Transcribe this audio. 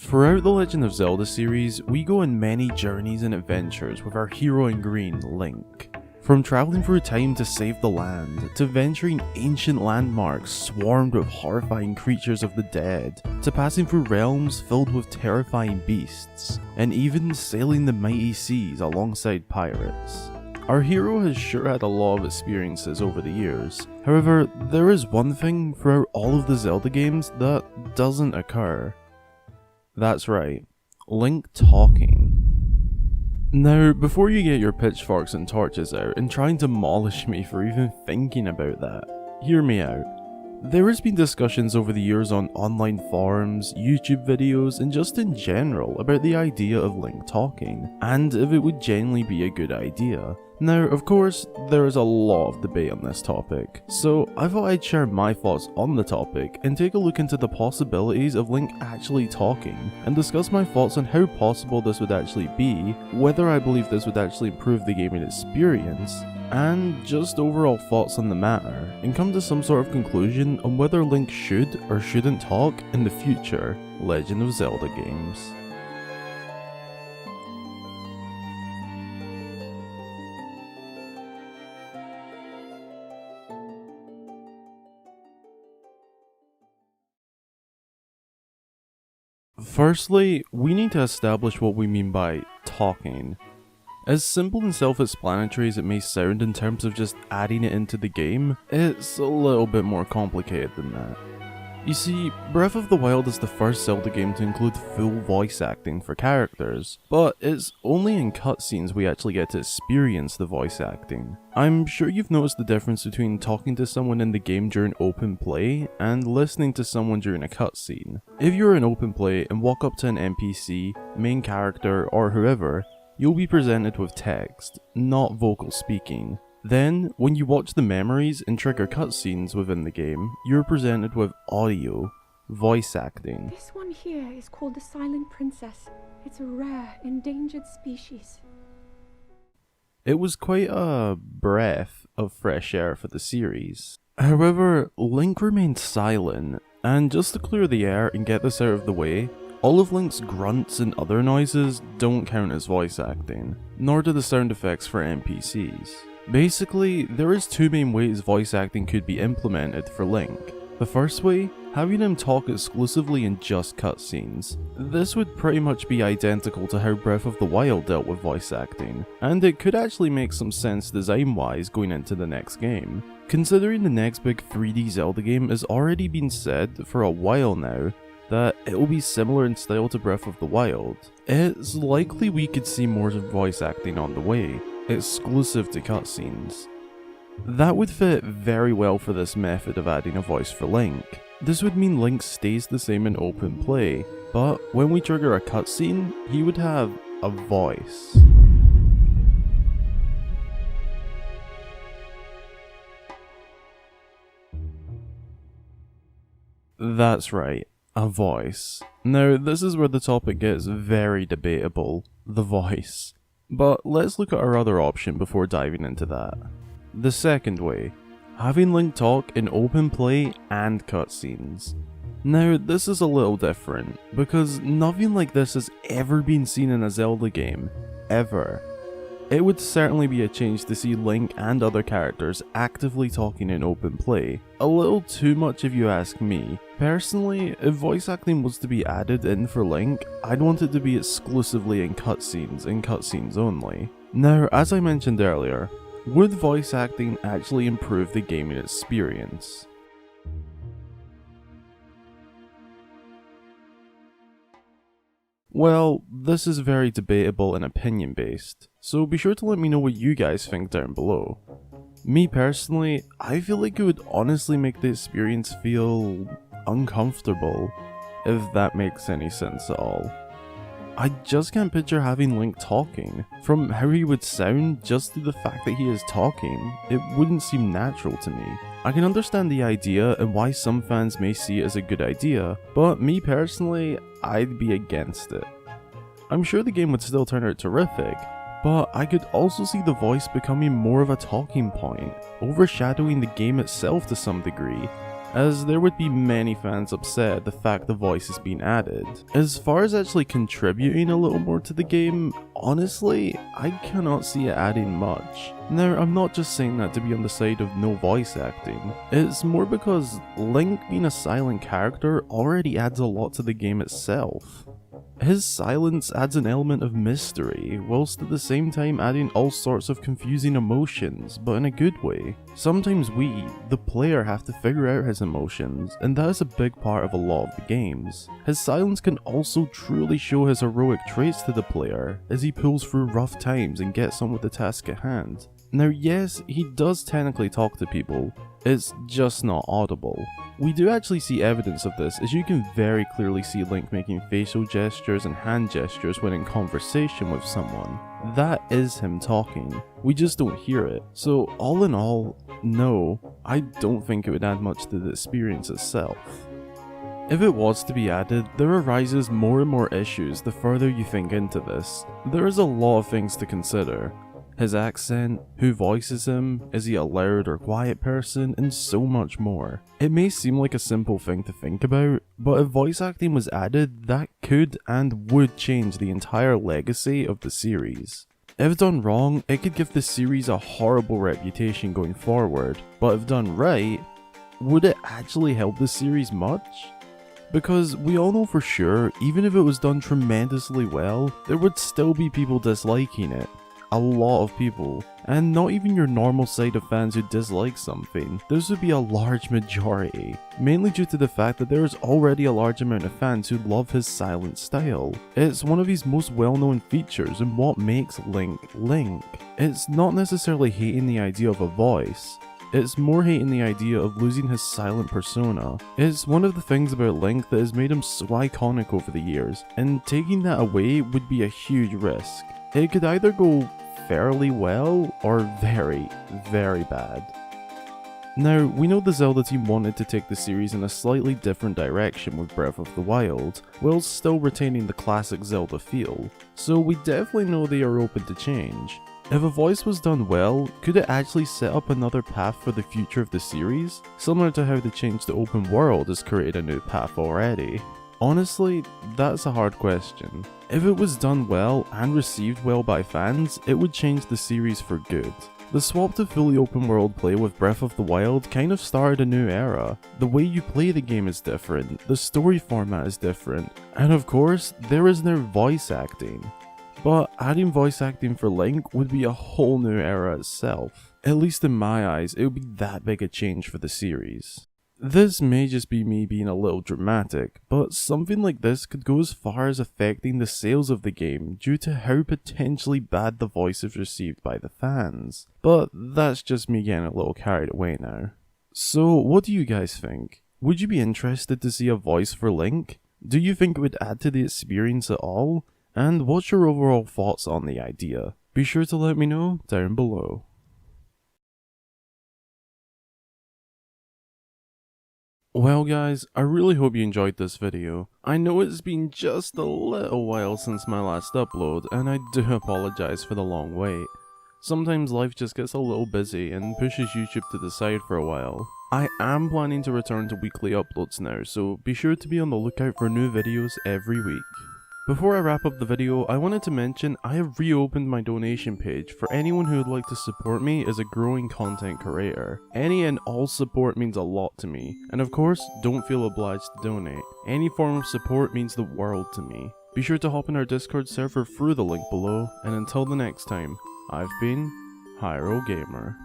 Throughout the Legend of Zelda series, we go on many journeys and adventures with our hero in green, Link. From travelling through time to save the land, to venturing ancient landmarks swarmed with horrifying creatures of the dead, to passing through realms filled with terrifying beasts, and even sailing the mighty seas alongside pirates. Our hero has sure had a lot of experiences over the years. However, there is one thing throughout all of the Zelda games that doesn't occur. That's right, Link talking. Now, before you get your pitchforks and torches out and trying to demolish me for even thinking about that, hear me out. There has been discussions over the years on online forums, YouTube videos, and just in general about the idea of Link talking, and if it would genuinely be a good idea. Now, of course, there is a lot of debate on this topic, so I thought I'd share my thoughts on the topic and take a look into the possibilities of Link actually talking, and discuss my thoughts on how possible this would actually be, whether I believe this would actually improve the gaming experience, and just overall thoughts on the matter, and come to some sort of conclusion on whether Link should or shouldn't talk in the future Legend of Zelda games. Firstly, we need to establish what we mean by talking. As simple and self-explanatory as it may sound in terms of just adding it into the game, it's a little bit more complicated than that. You see, Breath of the Wild is the first Zelda game to include full voice acting for characters, but it's only in cutscenes we actually get to experience the voice acting. I'm sure you've noticed the difference between talking to someone in the game during open play and listening to someone during a cutscene. If you're in open play and walk up to an NPC, main character, or whoever, you'll be presented with text, not vocal speaking. Then, when you watch the memories and trigger cutscenes within the game, you're presented with audio, voice acting. This one here is called the Silent Princess. It's a rare, endangered species. It was quite a breath of fresh air for the series. However, Link remained silent, and just to clear the air and get this out of the way, all of Link's grunts and other noises don't count as voice acting, nor do the sound effects for NPCs. Basically, there is two main ways voice acting could be implemented for Link. The first way, having him talk exclusively in just cutscenes. This would pretty much be identical to how Breath of the Wild dealt with voice acting, and it could actually make some sense design-wise going into the next game. Considering the next big 3D Zelda game has already been said for a while now that it will be similar in style to Breath of the Wild, it's likely we could see more voice acting on the way, exclusive to cutscenes. That would fit very well for this method of adding a voice for Link. This would mean Link stays the same in open play, but when we trigger a cutscene, he would have a voice. That's right, a voice. Now, this is where the topic gets very debatable, the voice. But let's look at our other option before diving into that. The second way, having Link talk in open play and cutscenes. Now, this is a little different, because nothing like this has ever been seen in a Zelda game, ever. It would certainly be a change to see Link and other characters actively talking in open play. A little too much if you ask me. Personally, if voice acting was to be added in for Link, I'd want it to be exclusively in cutscenes and cutscenes only. Now, as I mentioned earlier, would voice acting actually improve the gaming experience? Well, this is very debatable and opinion based, so be sure to let me know what you guys think down below. Me personally, I feel like it would honestly make the experience feel uncomfortable, if that makes any sense at all. I just can't picture having Link talking. From how he would sound just through the fact that he is talking, it wouldn't seem natural to me. I can understand the idea and why some fans may see it as a good idea, but me personally, I'd be against it. I'm sure the game would still turn out terrific, but I could also see the voice becoming more of a talking point, overshadowing the game itself to some degree, as there would be many fans upset at the fact the voice is being added. As far as actually contributing a little more to the game, honestly, I cannot see it adding much. Now, I'm not just saying that to be on the side of no voice acting, it's more because Link being a silent character already adds a lot to the game itself. His silence adds an element of mystery, whilst at the same time adding all sorts of confusing emotions, but in a good way. Sometimes we, the player, have to figure out his emotions, and that is a big part of a lot of the games. His silence can also truly show his heroic traits to the player, as he pulls through rough times and gets on with the task at hand. Now yes, he does technically talk to people, it's just not audible. We do actually see evidence of this, as you can very clearly see Link making facial gestures and hand gestures when in conversation with someone. That is him talking, we just don't hear it. So all in all, no, I don't think it would add much to the experience itself. If it was to be added, there arises more and more issues the further you think into this. There is a lot of things to consider. His accent, who voices him, is he a loud or quiet person, and so much more. It may seem like a simple thing to think about, but if voice acting was added, that could and would change the entire legacy of the series. If done wrong, it could give the series a horrible reputation going forward, but if done right, would it actually help the series much? Because we all know for sure, even if it was done tremendously well, there would still be people disliking it. A lot of people, and not even your normal side of fans who dislike something. This would be a large majority, mainly due to the fact that there is already a large amount of fans who love his silent style. It's one of his most well-known features and what makes Link Link. It's not necessarily hating the idea of a voice, it's more hating the idea of losing his silent persona. It's one of the things about Link that has made him so iconic over the years, and taking that away would be a huge risk. It could either go fairly well or very, very bad. Now, we know the Zelda team wanted to take the series in a slightly different direction with Breath of the Wild, while still retaining the classic Zelda feel, so we definitely know they are open to change. If a voice was done well, could it actually set up another path for the future of the series, similar to how the change to open world has created a new path already? Honestly, that's a hard question. If it was done well and received well by fans, it would change the series for good. The swap to fully open world play with Breath of the Wild kind of started a new era. The way you play the game is different, the story format is different, and of course, there is no voice acting. But adding voice acting for Link would be a whole new era itself. At least in my eyes, it would be that big a change for the series. This may just be me being a little dramatic, but something like this could go as far as affecting the sales of the game due to how potentially bad the voice is received by the fans. But that's just me getting a little carried away now. So what do you guys think? Would you be interested to see a voice for Link? Do you think it would add to the experience at all? And what's your overall thoughts on the idea? Be sure to let me know down below. Well guys, I really hope you enjoyed this video. I know it's been just a little while since my last upload, and I do apologize for the long wait. Sometimes life just gets a little busy and pushes YouTube to the side for a while. I am planning to return to weekly uploads now, so be sure to be on the lookout for new videos every week. Before I wrap up the video, I wanted to mention I have reopened my donation page for anyone who would like to support me as a growing content creator. Any and all support means a lot to me, and of course, don't feel obliged to donate. Any form of support means the world to me. Be sure to hop in our Discord server through the link below, and until the next time, I've been Hyrule Gamer.